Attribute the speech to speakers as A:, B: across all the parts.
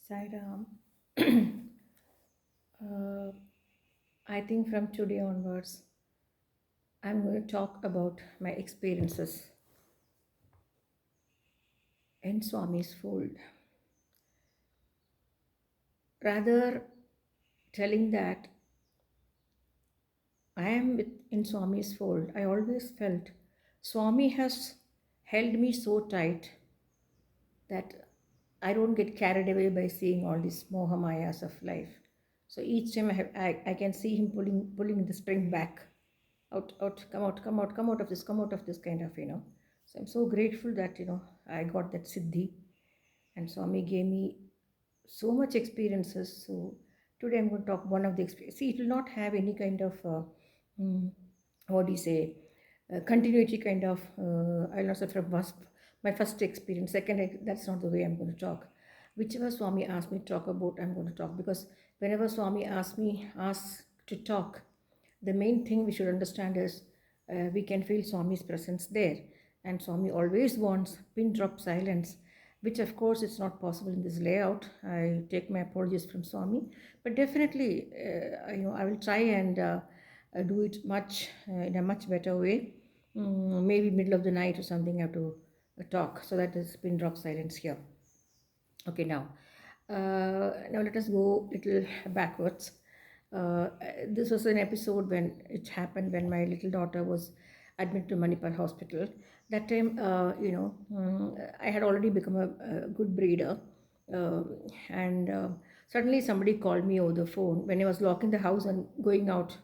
A: Sairam. uh, I think from today onwards, I'm going to talk about my experiences in Swami's fold. Rather, telling that I am in Swami's fold, I always felt Swami has held me so tight that I don't get carried away by seeing all these mohamayas of life. So each time I can see him pulling the spring back, out, come out of this, kind of, So I'm so grateful that, I got that siddhi, and Swami gave me so much experiences. So today I'm going to talk one of the experiences. See, it will not have any kind of, mm, what do you say, continuity kind of, I'll not say from my first experience. Second, that's not the way I'm going to talk. Whichever Swami asked me to talk about, I'm going to talk, because whenever Swami asks to talk, the main thing we should understand is we can feel Swami's presence there. And Swami always wants pin drop silence, which of course is not possible in this layout. I take my apologies from Swami, but definitely, I will try and do it in a much better way. Maybe middle of the night or something, I have to talk, so that is pin drop silence here. Okay, now let us go little backwards. This was an episode when it happened when my little daughter was admitted to Manipal Hospital. That time, I had already become a good breeder, and suddenly somebody called me over the phone when I was locking the house and going out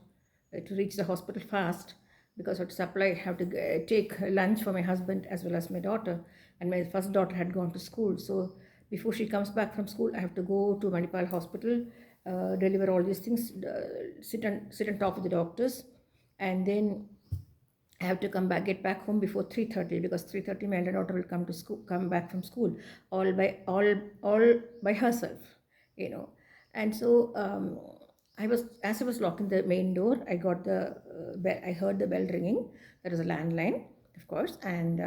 A: to reach the hospital fast, because I had to have to take lunch for my husband as well as my daughter, and my first daughter had gone to school. So before she comes back from school, I have to go to Manipal Hospital, deliver all these things, sit and talk with the doctors, and then I have to get back home before 3:30, because 3:30 my elder daughter will come back from school, all by herself, you know. And so as I was locking the main door, I got the bell. I heard the bell ringing. There was a landline, of course, and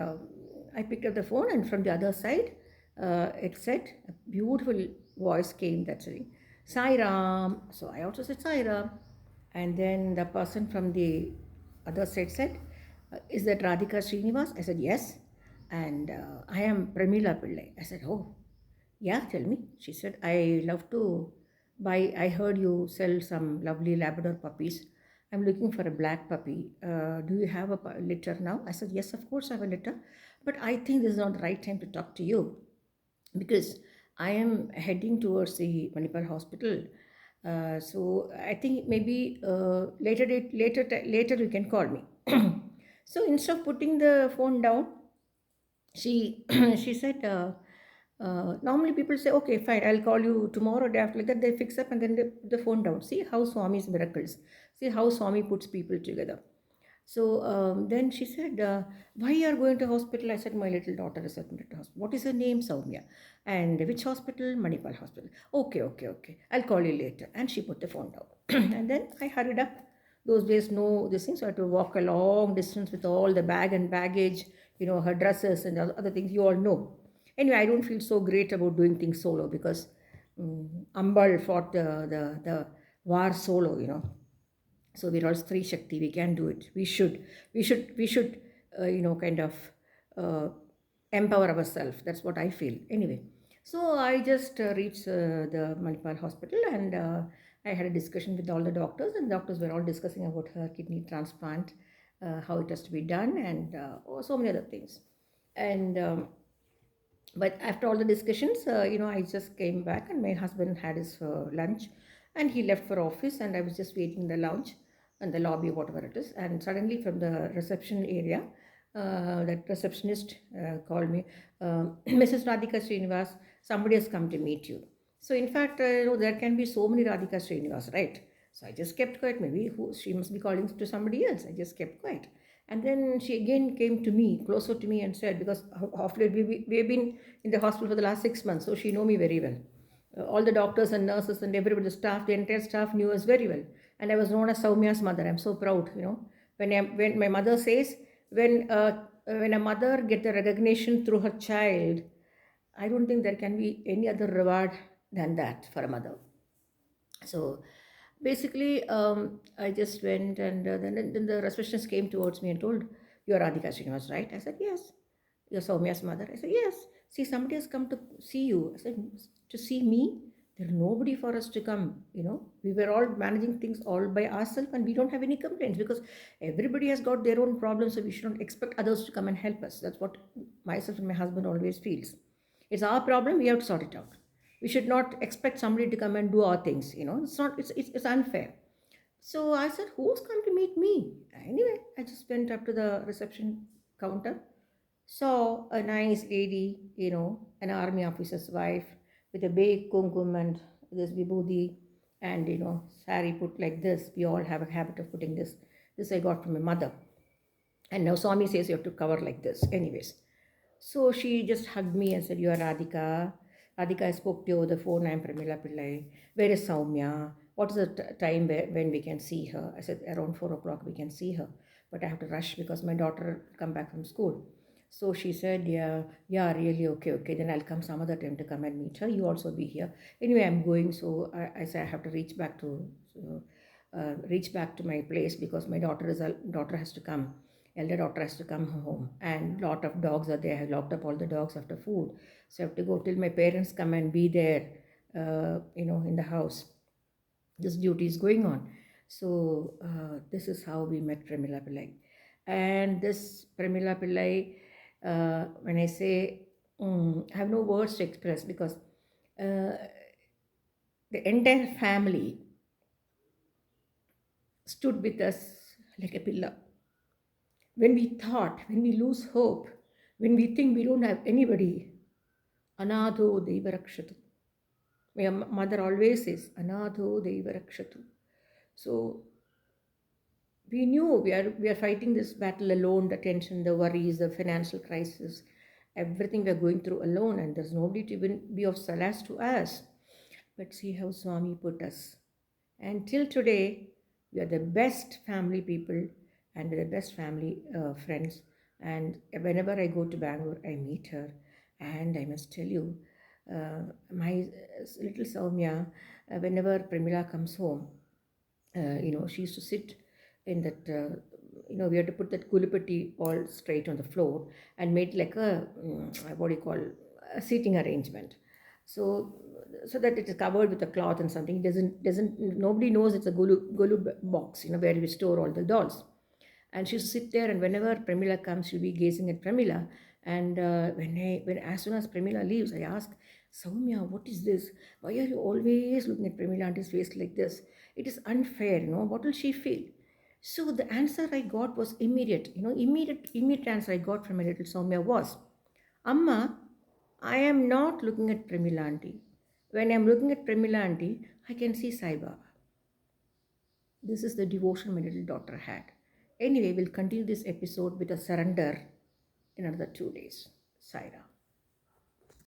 A: I picked up the phone, and from the other side, it said, a beautiful voice came that saying, Sai Ram. So I also said Sai Ram, and then the person from the other side said, is that Radhika Srinivas? I said, yes. And I am Pramila Pillai. I said, oh, yeah, tell me. She said, I love to buy. I heard you sell some lovely Labrador puppies. I'm looking for a black puppy. Do you have a litter now? I said, yes, of course I have a litter. But I think this is not the right time to talk to you, because I am heading towards the Manipal hospital. So I think maybe later you can call me. So instead of putting the phone down, she she said, normally people say, okay, fine, I'll call you tomorrow, day after, like that they fix up and then they put the phone down. See how Swami's miracles. See how Swami puts people together. So then she said, why you are going to hospital? I said, my little daughter is admitted to hospital. What is her name? Soumya. And which hospital? Manipal hospital. Okay. I'll call you later. And she put the phone down. And then I hurried up. Those days, no, this thing, so I had to walk a long distance with all the bag and baggage, her dresses and other things, you all know. Anyway, I don't feel so great about doing things solo, because Ambal fought the war solo. So we're all Stree Shakti. We can do it. We should, kind of uh, empower ourselves. That's what I feel. Anyway, so I just reached the Manipal hospital, and I had a discussion with all the doctors, and doctors were all discussing about her kidney transplant, how it has to be done, and so many other things. And but after all the discussions, I just came back, and my husband had his lunch, and he left for office, and I was just waiting in the lounge and the lobby, whatever it is. And suddenly from the reception area, that receptionist called me, Mrs. Radhika Srinivas, somebody has come to meet you. So in fact, there can be so many Radhika Srinivas, right? So I just kept quiet. Maybe she must be calling to somebody else. I just kept quiet. And then she again came to me, closer to me, and said, because of late we have been in the hospital for the last 6 months, so she know me very well. All the doctors and nurses and everybody, the staff, the entire staff knew us very well. And I was known as Soumya's mother. I'm so proud, when my mother says, when a mother get the recognition through her child, I don't think there can be any other reward than that for a mother. So basically, I just went, and then the receptionist came towards me and told, "You're Radhika Srinivas, right?" I said, "Yes." "You're Soumya's mother?" I said, "Yes." "See, somebody has come to see you." I said, "To see me? There's nobody for us to come. We were all managing things all by ourselves, and we don't have any complaints because everybody has got their own problems, so we shouldn't expect others to come and help us." That's what myself and my husband always feels. It's our problem, we have to sort it out. We should not expect somebody to come and do our things. It's not, it's unfair. So I said, "Who's come to meet me?" Anyway, I just went up to the reception counter, saw a nice lady, an army officer's wife with a big kumkum and this vibhuti and, sari put like this. We all have a habit of putting this. This I got from my mother. And now Swami says you have to cover like this. Anyways, so she just hugged me and said, "You are Radhika. Radhika, I spoke to you over the phone. I'm Pramila Pillai. Where is Soumya? What is the time when we can see her?" I said, "Around 4 o'clock we can see her. But I have to rush because my daughter come back from school." So she said, "Yeah, yeah, really, okay. Then I'll come some other time to come and meet her. You also be here. Anyway, I'm going." So I said, "I have to reach back to my place because my daughter has to come. Elder daughter has to come home, and lot of dogs are there. I have locked up all the dogs after food, so I have to go till my parents come and be there, in the house. This duty is going on." So this is how we met Premila Pillai. And this Premila Pillai, when I say, I have no words to express because uh, the entire family stood with us like a pillar. When we lose hope, when we think we don't have anybody, Anadho Daiva Rakshatham. My mother always says, Anadho Daiva Rakshatham. So we knew we are fighting this battle alone, the tension, the worries, the financial crisis, everything we're going through alone, and there's nobody to even be of solace to us. But see how Swami put us. And till today, we are the best family people and the best family friends. And whenever I go to Bangalore, I meet her. And I must tell you, my little Soumya, whenever Premila comes home, she used to sit in that, we had to put that kulipatti all straight on the floor and made like what do you call, a seating arrangement. So, so that it is covered with a cloth and something. Nobody knows it's a golu box, where we store all the dolls. And she used to sit there, and whenever Premila comes, she'll be gazing at Premila. And when as soon as Premila leaves, I ask, "Soumya, what is this? Why are you always looking at Premila auntie's face like this? It is unfair, What will she feel?" So the answer I got was immediate. Immediate answer I got from my little Soumya was, "Amma, I am not looking at Premila auntie. When I am looking at Premila auntie, I can see Sai Baba." This is the devotion my little daughter had. Anyway, we'll continue this episode with a surrender in another 2 days. Sai Ram.